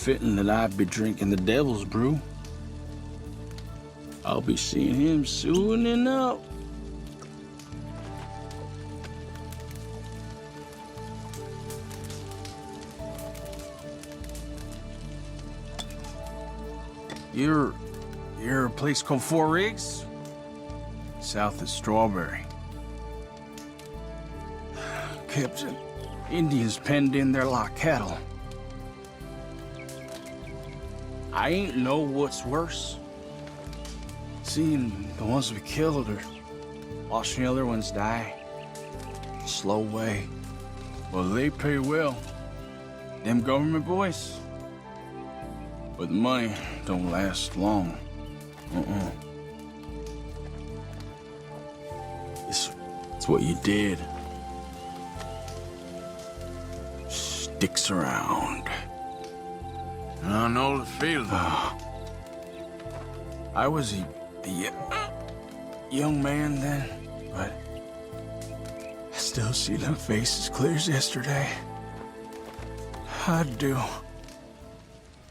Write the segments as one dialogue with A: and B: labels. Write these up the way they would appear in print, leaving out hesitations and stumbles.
A: fitting that I be drinking the devil's brew. I'll be seeing him soon enough. You're a place called Four Rigs? South of Strawberry. Captain, Indians penned in there like cattle. I ain't know what's worse. Seeing the ones we killed or watching the other ones die. Slow way. Well, they pay well. Them government boys. But the money don't last long. It's what you did. Sticks around.
B: I know the feeling.
A: I was a young man then, but I still see them faces clear as yesterday. I do.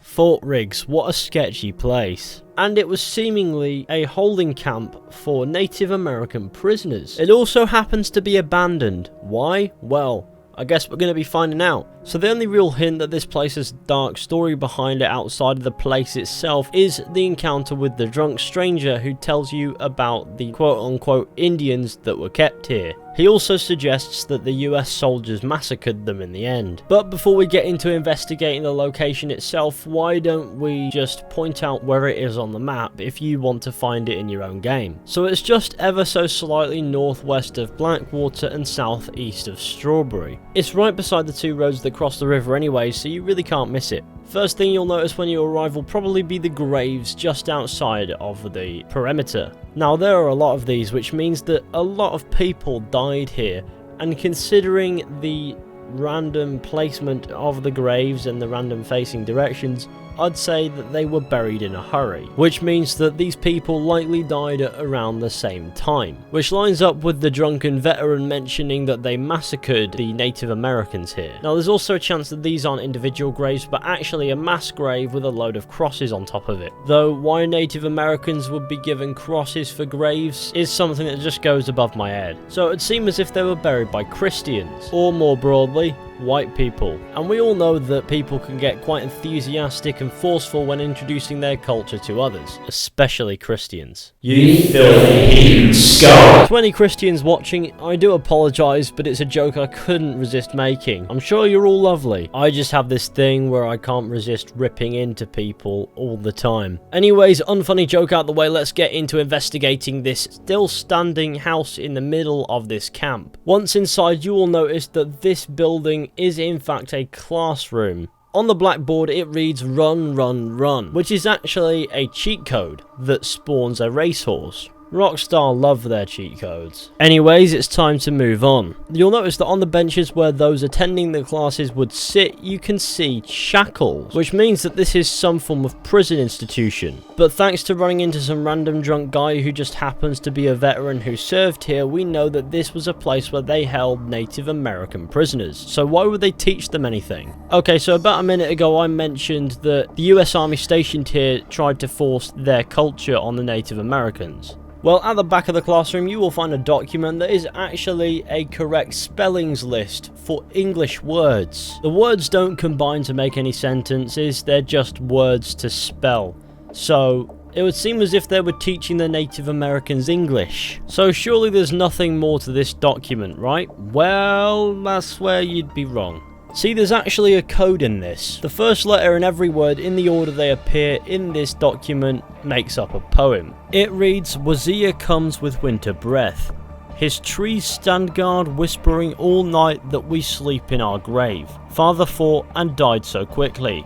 C: Fort Riggs, what a sketchy place. And it was seemingly a holding camp for Native American prisoners. It also happens to be abandoned. Why? Well, I guess we're going to be finding out. So the only real hint that this place has a dark story behind it outside of the place itself is the encounter with the drunk stranger who tells you about the quote-unquote Indians that were kept here. He also suggests that the US soldiers massacred them in the end. But before we get into investigating the location itself, why don't we just point out where it is on the map if you want to find it in your own game. So it's just ever so slightly northwest of Blackwater and southeast of Strawberry. It's right beside the two roads that cross the river anyway, so you really can't miss it. First thing you'll notice when you arrive will probably be the graves just outside of the perimeter. Now there are a lot of these, which means that a lot of people died here, and considering the random placement of the graves and the random facing directions, I'd say that they were buried in a hurry, which means that these people likely died at around the same time, which lines up with the drunken veteran mentioning that they massacred the Native Americans here. Now there's also a chance that these aren't individual graves but actually a mass grave with a load of crosses on top of it, though why Native Americans would be given crosses for graves is something that just goes above my head. So it would seem as if they were buried by Christians, or more broadly, white people. And we all know that people can get quite enthusiastic and forceful when introducing their culture to others, especially Christians. You filthy heathen scum! To any Christians watching, I do apologise, but it's a joke I couldn't resist making. I'm sure you're all lovely. I just have this thing where I can't resist ripping into people all the time. Anyways, unfunny joke out the way, let's get into investigating this still standing house in the middle of this camp. Once inside, you will notice that this building is in fact a classroom. On the blackboard it reads run, run, run, which is actually a cheat code that spawns a racehorse. Rockstar love their cheat codes. Anyways, it's time to move on. You'll notice that on the benches where those attending the classes would sit, you can see shackles, which means that this is some form of prison institution. But thanks to running into some random drunk guy who just happens to be a veteran who served here, we know that this was a place where they held Native American prisoners. So why would they teach them anything? Okay, so about a minute ago I mentioned that the US Army stationed here tried to force their culture on the Native Americans. Well, at the back of the classroom you will find a document that is actually a correct spellings list for English words. The words don't combine to make any sentences, they're just words to spell. So it would seem as if they were teaching the Native Americans English. So surely there's nothing more to this document, right? Well, that's where you'd be wrong. See, there's actually a code in this. The first letter in every word in the order they appear in this document makes up a poem. It reads, Wazir comes with winter breath. His trees stand guard, whispering all night that we sleep in our grave. Father fought and died so quickly.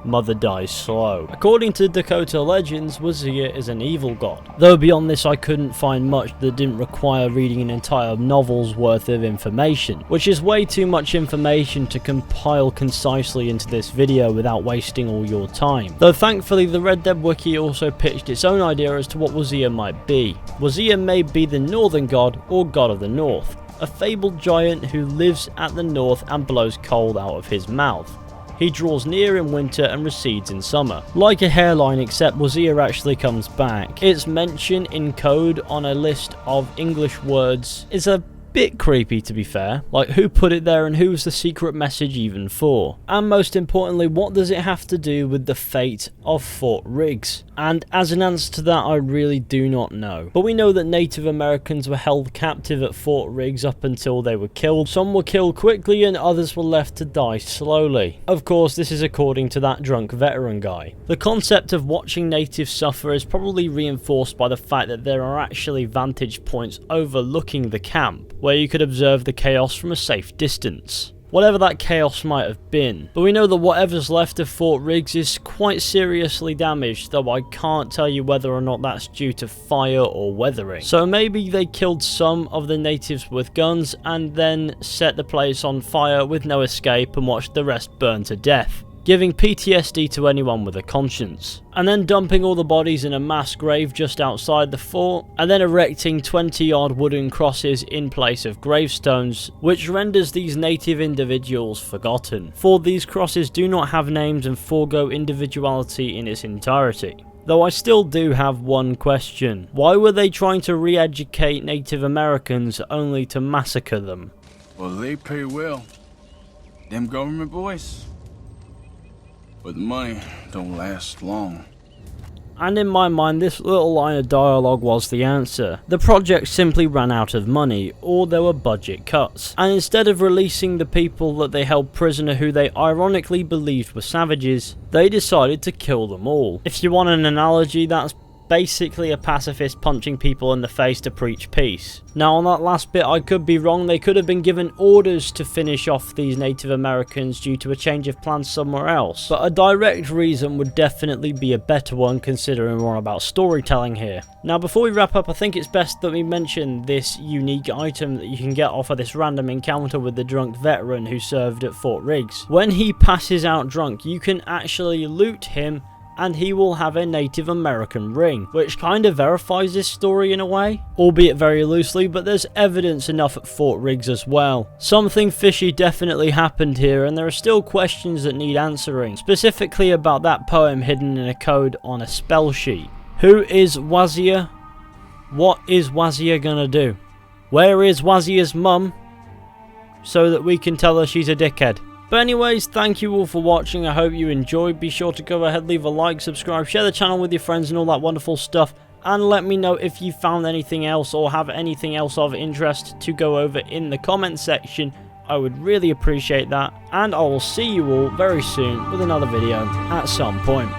C: Mother dies slow. According to Dakota legends, Wazir is an evil god. Though beyond this I couldn't find much that didn't require reading an entire novel's worth of information, which is way too much information to compile concisely into this video without wasting all your time. Though thankfully the Red Dead Wiki also pitched its own idea as to what Wazir might be. Wazir may be the northern god or god of the north, a fabled giant who lives at the north and blows cold out of his mouth. He draws near in winter and recedes in summer. Like a hairline, except Wazir actually comes back. Its mention in code on a list of English words is a bit creepy, to be fair. Like, who put it there and who's the secret message even for? And most importantly, what does it have to do with the fate of Fort Riggs? And as an answer to that, I really do not know. But we know that Native Americans were held captive at Fort Riggs up until they were killed. Some were killed quickly and others were left to die slowly. Of course, this is according to that drunk veteran guy. The concept of watching natives suffer is probably reinforced by the fact that there are actually vantage points overlooking the camp, where you could observe the chaos from a safe distance. Whatever that chaos might have been. But we know that whatever's left of Fort Riggs is quite seriously damaged, though I can't tell you whether or not that's due to fire or weathering. So maybe they killed some of the natives with guns and then set the place on fire with no escape and watched the rest burn to death, giving PTSD to anyone with a conscience, and then dumping all the bodies in a mass grave just outside the fort, and then erecting 20-odd wooden crosses in place of gravestones, which renders these native individuals forgotten, for these crosses do not have names and forego individuality in its entirety. Though I still do have one question. Why were they trying to re-educate Native Americans only to massacre them?
A: Well, they pay well. Them government boys. But the money don't last long.
C: And in my mind, this little line of dialogue was the answer. The project simply ran out of money, or there were budget cuts. And instead of releasing the people that they held prisoner who they ironically believed were savages, they decided to kill them all. If you want an analogy, that's basically a pacifist punching people in the face to preach peace. Now on that last bit I could be wrong. They could have been given orders to finish off these Native Americans due to a change of plans somewhere else, but a direct reason would definitely be a better one, considering we're on about storytelling here. Now before we wrap up, I think it's best that we mention this unique item that you can get off of this random encounter with the drunk veteran who served at Fort Riggs. When he passes out drunk, you can actually loot him and he will have a Native American ring, which kind of verifies this story in a way, albeit very loosely, but there's evidence enough at Fort Riggs as well. Something fishy definitely happened here, and there are still questions that need answering, specifically about that poem hidden in a code on a spell sheet. Who is Wazir? What is Wazir gonna do? Where is Wazir's mum? So that we can tell her she's a dickhead. But anyways, thank you all for watching. I hope you enjoyed. Be sure to go ahead, leave a like, subscribe, share the channel with your friends and all that wonderful stuff. And let me know if you found anything else or have anything else of interest to go over in the comment section. I would really appreciate that. And I will see you all very soon with another video at some point.